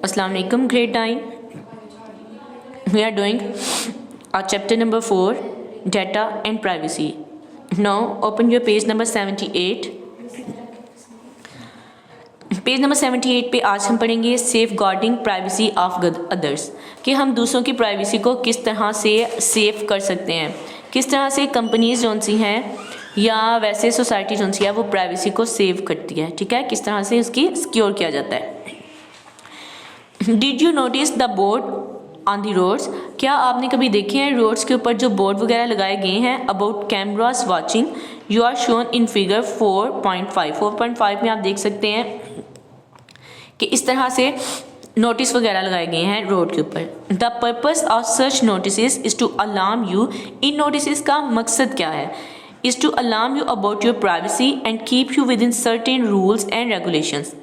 Assalamu alaikum, grade 9. We are doing our chapter number 4, data and privacy. Now open your page number 78. Page number 78 पे आज हम पढ़ेंगे safeguarding privacy of others, कि हम दूसरों की प्राइवेसी को किस तरह से सेफ कर सकते हैं, किस तरह से कंपनीज जो सी हैं या वैसे सोसाइटी जो सी है वो प्राइवेसी को सेव करती है। ठीक है, किस तरह से उसकी सिक्योर किया जाता है। Did you notice the board on the roads, क्या आपने कभी देखे हैं रोड्स के ऊपर जो बोर्ड वगैरह लगाए गए हैं about cameras watching, you are shown in figure 4.5 में आप देख सकते हैं कि इस तरह से नोटिस वगैरह लगाए गए हैं रोड के ऊपर। The purpose of such notice is to alarm you, इन नोटिस का मकसद क्या है, is to alarm you about your privacy and keep you within certain rules and regulations.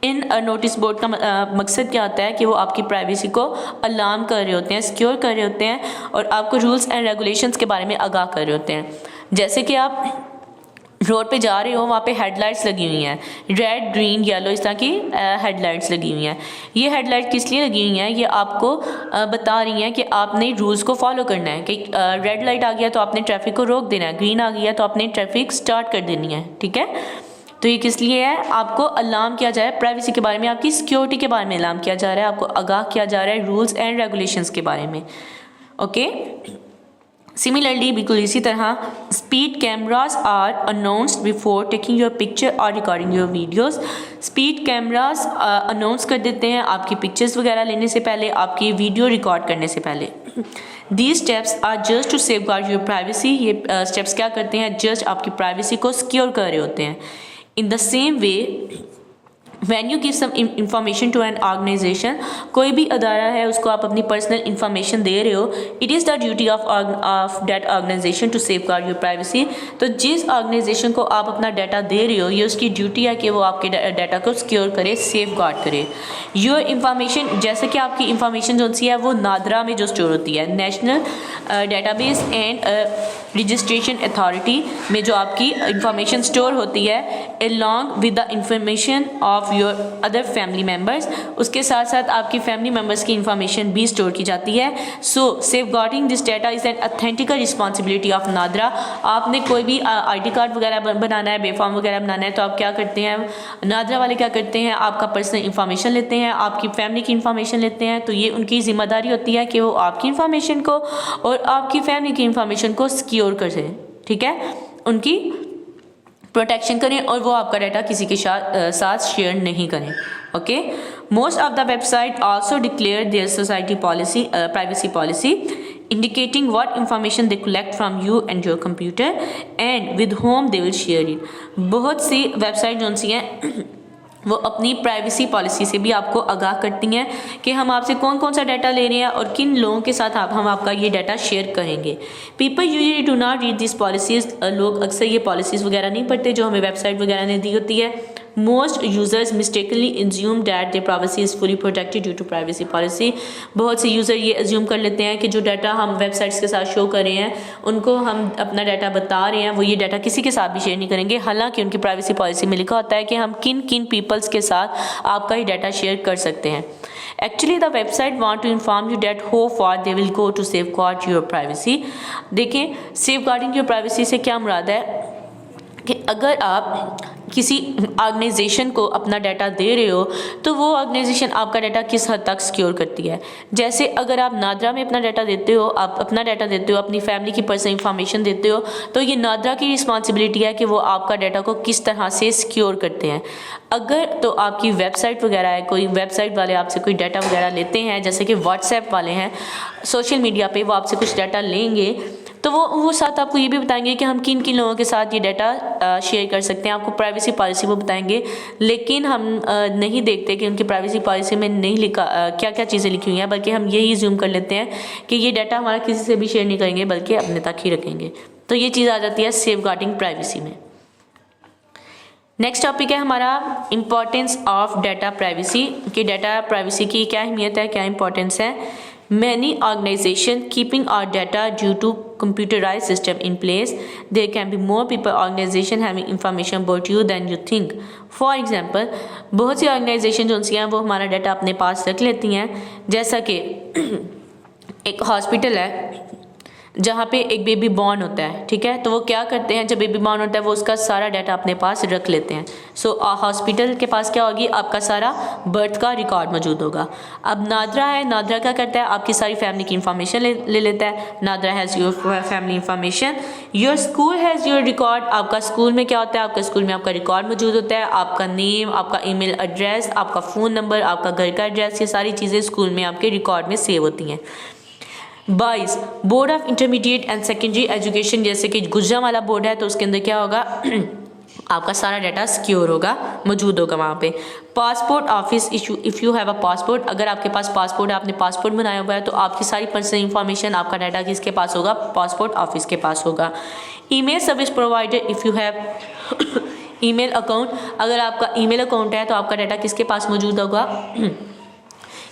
इन नोटिस बोर्ड का मकसद क्या होता है कि वो आपकी प्राइवेसी को अलार्म कर रहे होते हैं, सिक्योर कर रहे होते हैं और आपको रूल्स एंड रेगुलेशंस के बारे में आगाह कर रहे होते हैं। जैसे कि आप रोड पे जा रहे हो, वहाँ पे हेडलाइट्स लगी हुई हैं, रेड ग्रीन येलो इस तरह की हेडलाइट्स लगी हुई हैं। ये हेडलाइट किस लिए लगी हुई हैं, ये आपको बता रही हैं कि आपने रूल्स को फॉलो करना है, कि रेड लाइट आ गया तो आपने ट्रैफिक को रोक देना है, ग्रीन आ गया तो आपने ट्रैफिक स्टार्ट कर देनी है। ठीक है, तो ये किस लिए है, आपको अलार्म किया जा रहा है प्राइवेसी के बारे में, आपकी सिक्योरिटी के बारे में अलार्म किया जा रहा है, आपको आगाह किया जा रहा है रूल्स एंड रेगुलेशंस के बारे में। ओके, सिमिलरली बिल्कुल इसी तरह speed cameras are announced before taking your picture और recording your videos. Speed cameras announce कर देते हैं आपकी पिक्चर्स वगैरह लेने से पहले, आपकी वीडियो रिकॉर्ड करने से पहले। These steps are just to safeguard your privacy, ये स्टेप्स क्या करते हैं, जस्ट आपकी प्राइवेसी को सिक्योर कर रहे होते हैं। In the same way, when you give some information to an organization, कोई भी अदारा है उसको आप अपनी पर्सनल इंफॉर्मेशन दे रहे हो, it is the duty of that organisation to safeguard your privacy. तो जिस ऑर्गेनाइजेशन को आप अपना डाटा दे रहे हो ये उसकी ड्यूटी है कि वो आपके डाटा को सिक्योर करे, सेफ गार्ड करे। योर इंफॉर्मेशन, जैसे कि आपकी इंफॉर्मेशन जो सी है वो नादरा में जो स्टोर होती है, national database and registration authority में जो आपकी इंफॉर्मेशन स्टोर होती है, along with the information of your other family members, उसके साथ साथ आपकी फैमिली मेम्बर्स की इंफॉर्मेशन भी स्टोर की जाती है। So safeguarding this data is an authentical responsibility of NADRA. आपने कोई भी ID कार्ड वगैरह बनाना है, बेफॉर्म वगैरह बनाना है, तो आप क्या करते हैं, नादरा वाले क्या करते हैं, आपका पर्सनल इंफॉर्मेशन लेते हैं, आपकी फैमिली की इंफॉर्मेशन लेते हैं। तो ये उनकी जिम्मेदारी होती है कि वो आपकी इंफॉर्मेशन को और आपकी फैमिली की इंफॉर्मेशन को सिक्योर करें। ठीक है, उनकी प्रोटेक्शन करें और वो आपका डाटा किसी के साथ शेयर नहीं करें। Okay, most of the website also declare there society policy, privacy policy, indicating what information they collect from you and your computer and with whom they will share it। बहुत सी website जो सी हैं वो अपनी privacy policy से भी आपको आगाह करती हैं कि हम आपसे कौन कौन सा डाटा ले रहे हैं और किन लोगों के साथ हम आपका ये डाटा शेयर करेंगे। People usually do not read this policies, लोग अक्सर ये पॉलिसीज़ वगैरह नहीं पढ़ते जो हमें वेबसाइट वगैरह ने दी होती है। Most users mistakenly assume that their privacy is fully protected due to privacy policy. बहुत से यूज़र ये एज्यूम कर लेते हैं कि जो डाटा हम वेबसाइट्स के साथ शो कर रहे हैं, उनको हम अपना डाटा बता रहे हैं, वो ये डाटा किसी के साथ भी शेयर नहीं करेंगे। हालांकि उनकी प्राइवेसी पॉलिसी में लिखा होता है कि हम किन किन पीपल्स के साथ आपका ही डाटा शेयर कर सकते हैं। Actually, the website want to inform you that how far they will go to safeguard your privacy। देखें, safeguarding your privacy से क्या मुराद है कि अगर आप किसी ऑर्गेनाइजेशन को अपना डाटा दे रहे हो तो वो ऑर्गेनाइजेशन आपका डाटा किस हद तक सिक्योर करती है। जैसे अगर आप नादरा में अपना डाटा देते हो, आप अपना डाटा देते हो, अपनी फैमिली की पर्सनल इंफॉर्मेशन देते हो, तो ये नादरा की रिस्पॉन्सिबिलिटी है कि वो आपका डाटा को किस तरह से सिक्योर करते हैं। अगर तो आपकी वेबसाइट वगैरह है, कोई वेबसाइट वाले आपसे कोई डाटा वगैरह लेते हैं, जैसे कि व्हाट्सएप वाले हैं, सोशल मीडिया पे वो आपसे कुछ डाटा लेंगे, तो वो साथ आपको ये भी बताएंगे कि हम किन किन लोगों के साथ ये डाटा शेयर कर सकते हैं, आपको प्राइवेसी पॉलिसी वो बताएंगे। लेकिन हम नहीं देखते कि उनकी प्राइवेसी पॉलिसी में नहीं लिखा क्या क्या चीज़ें लिखी हुई हैं, बल्कि हम यही ज़ूम कर लेते हैं कि ये डाटा हमारा किसी से भी शेयर नहीं करेंगे बल्कि अपने तक ही रखेंगे। तो ये चीज़ आ जाती है सेफ गार्डिंग प्राइवेसी में। नेक्स्ट टॉपिक है हमारा इम्पोर्टेंस ऑफ डाटा प्राइवेसी, कि डाटा प्राइवेसी की क्या अहमियत है, क्या इंपॉर्टेंस है। Many organizations keeping our data due to computerized system in place. There can be more people organization having information about you than you think. For example, बहुत सी organisation जो हैं वो हमारा डाटा अपने पास रख लेती हैं, जैसा कि एक हॉस्पिटल है जहाँ पे एक बेबी बॉर्न होता है, ठीक है, तो वो क्या करते हैं, जब बेबी बॉर्न होता है वो उसका सारा डाटा अपने पास रख लेते हैं। सो हॉस्पिटल के पास क्या होगी, आपका सारा बर्थ का रिकॉर्ड मौजूद होगा। अब नादरा है, नादरा क्या करता है, आपकी सारी फैमिली की इंफॉर्मेशन ले लेता है। NADRA has your family information. Your school has your record. आपका स्कूल में क्या होता है, आपका स्कूल में आपका रिकॉर्ड मौजूद होता है, आपका नेम, आपका ईमेल एड्रेस, आपका फ़ोन नंबर, आपका घर का एड्रेस, ये सारी चीज़ें स्कूल में आपके रिकॉर्ड में सेव होती हैं। 22 board of intermediate and secondary education, जैसे कि गुजरांवाला बोर्ड है तो उसके अंदर क्या होगा आपका सारा डाटा सिक्योर होगा, मौजूद होगा वहाँ पे। Passport office issue, if you have a passport, अगर आपके पास पासपोर्ट है, आपने पासपोर्ट बनाया हुआ है तो आपकी सारी पर्सनल इंफॉर्मेशन, आपका डाटा किसके पास होगा, पासपोर्ट ऑफिस के पास होगा। Email service provider, if you have email account, अगर आपका ईमेल अकाउंट है तो आपका डाटा किसके पास मौजूद होगा,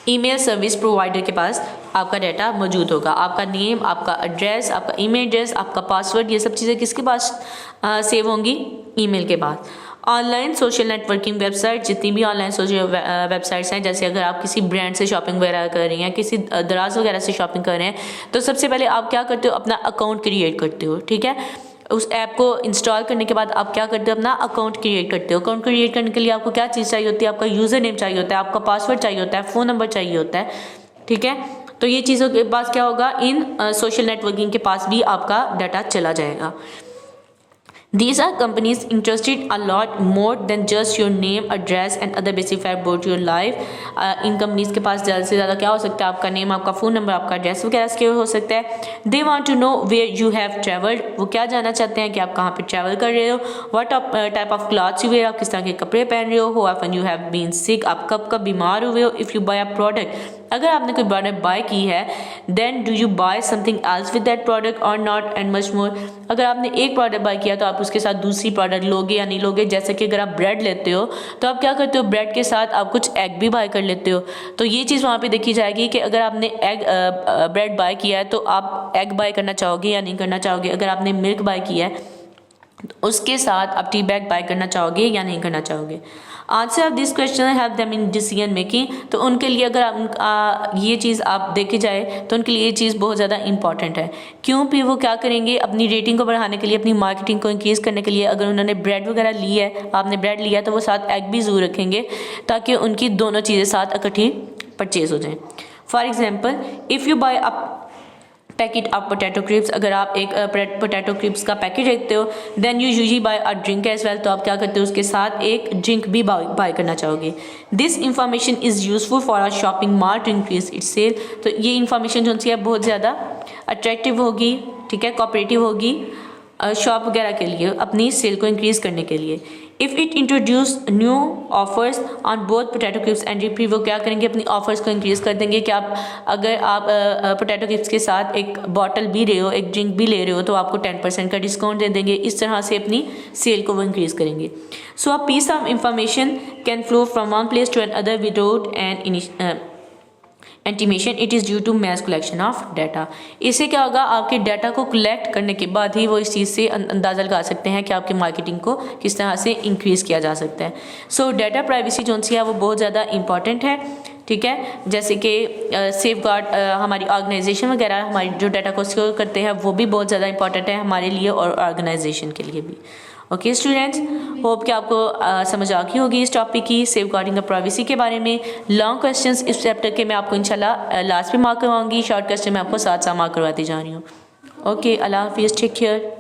ईमेल सर्विस प्रोवाइडर के पास आपका डाटा मौजूद होगा। आपका नेम, आपका एड्रेस, आपका ईमेल एड्रेस, आपका पासवर्ड, ये सब चीज़ें किसके पास सेव होंगी, ईमेल के पास। ऑनलाइन सोशल नेटवर्किंग वेबसाइट, जितनी भी ऑनलाइन सोशल वेबसाइट्स हैं, जैसे अगर आप किसी ब्रांड से शॉपिंग वगैरह कर रही हैं, किसी दराज वगैरह से शॉपिंग कर रहे हैं, तो सबसे पहले आप क्या करते हो, अपना अकाउंट क्रिएट करते हो, ठीक है। उस ऐप को इंस्टॉल करने के बाद आप क्या करते हो, अपना अकाउंट क्रिएट करते हो। अकाउंट क्रिएट करने के लिए आपको क्या चीज़ चाहिए होती है, आपका यूज़र नेम चाहिए होता है, आपका पासवर्ड चाहिए होता है, फ़ोन नंबर चाहिए होता है, ठीक है। तो ये चीज़ों के पास क्या होगा, इन सोशल नेटवर्किंग के पास भी आपका डाटा चला जाएगा। These are companies interested a lot more than just your name, address and other basic fact about your life. In companies के पास ज़्यादा से ज़्यादा क्या हो सकता है, आपका नेम, आपका फ़ोन नंबर, आपका एड्रेस वगैरह सिक्योर हो सकता है। They want to know where you have traveled. वो क्या जानना चाहते हैं कि आप कहाँ पे ट्रैवल कर रहे हो। What type of clothes you wear, आप किस तरह के कपड़े पहन रहे हो। How often you have been sick, आप कब कब बीमार हुए हो। If you buy a product, अगर आपने कोई प्रोडक्ट बाय की है, then do you buy something else with that product और नॉट एंड मच मोर। अगर आपने एक प्रोडक्ट बाय किया तो आप उसके साथ दूसरी प्रोडक्ट लोगे या नहीं लोगे। जैसे कि अगर आप ब्रेड लेते हो तो आप क्या करते हो, ब्रेड के साथ आप कुछ एग भी बाय कर लेते हो। तो ये चीज़ वहाँ पे देखी जाएगी कि अगर आपने ब्रेड बाय किया है तो आप एग बाय करना चाहोगे या नहीं करना चाहोगे। अगर आपने मिल्क बाय किया है तो उसके साथ आप टी बैग बाय करना चाहोगे या नहीं करना चाहोगे। Answer of this question help them in decision making. तो उनके लिए अगर ये चीज़ आप देखी जाए तो उनके लिए ये चीज़ बहुत ज़्यादा इंपॉर्टेंट है। क्यों भी वो क्या करेंगे, अपनी रेटिंग को बढ़ाने के लिए, अपनी मार्केटिंग को इंक्रीज़ करने के लिए, अगर उन्होंने ब्रेड वगैरह ली है, आपने ब्रेड लिया तो वो साथ एग भी ज़रूर रखेंगे ताकि उनकी दोनों चीज़ें साथ इकट्ठी परचेज हो जाएँ। For example, if you buy a packet of potato crisps, अगर आप एक पोटैटो क्रिप्स का पैकेट रखते हो, then you usually buy a drink as well, तो आप क्या करते हो, उसके साथ एक ड्रिंक भी बाय करना चाहोगे। This information is useful for a shopping mall to increase its sale. तो ये इंफॉर्मेशन जो है बहुत ज़्यादा अट्रैक्टिव होगी, ठीक है, कोऑपरेटिव होगी शॉप वगैरह के लिए, अपनी सेल को इंक्रीज़ करने के लिए। If it introduce new offers on both potato crisps and रिपी, वो क्या करेंगे, अपनी ऑफर्स को इंक्रीज़ कर देंगे कि आप अगर आप पोटैटो क्रिप्स के साथ एक बॉटल भी रहे हो, एक ड्रिंक भी ले रहे हो, तो आपको 10% का डिस्काउंट दे देंगे। इस तरह से अपनी सेल को वो इंक्रीज़ करेंगे। So a piece of information can flow from one place to another without an intimation, it is due to mass collection of data. इससे क्या होगा, आपके डाटा को कलेक्ट करने के बाद ही वो इस चीज़ से अंदाज़ा लगा सकते हैं कि आपकी मार्केटिंग को किस तरह से इंक्रीज़ किया जा सकता है। सो डाटा प्राइवेसी जो सी है वो बहुत ज़्यादा इंपॉर्टेंट है, ठीक है। जैसे कि सेफ गार्ड हमारी ऑर्गेनाइजेशन वगैरह हमारी जो डाटा को सिक्योर करते हैं वो भी बहुत ज़्यादा इंपॉर्टेंट है हमारे लिए और ऑर्गेनाइजेशन के लिए भी। ओके स्टूडेंट्स, होप कि आपको समझ आ गई होगी इस टॉपिक की सेफ गार्डिंग ऑफ प्राइवेसी के बारे में। लॉन्ग क्वेश्चंस इस चैप्टर के मैं आपको इंशाल्लाह लास्ट में मार्क करवाऊंगी, शॉर्ट क्वेश्चन मैं आपको साथ साथ मार्क करवाती जा रही हूँ। ओके, अल्लाह हाफिज़, टेक केयर।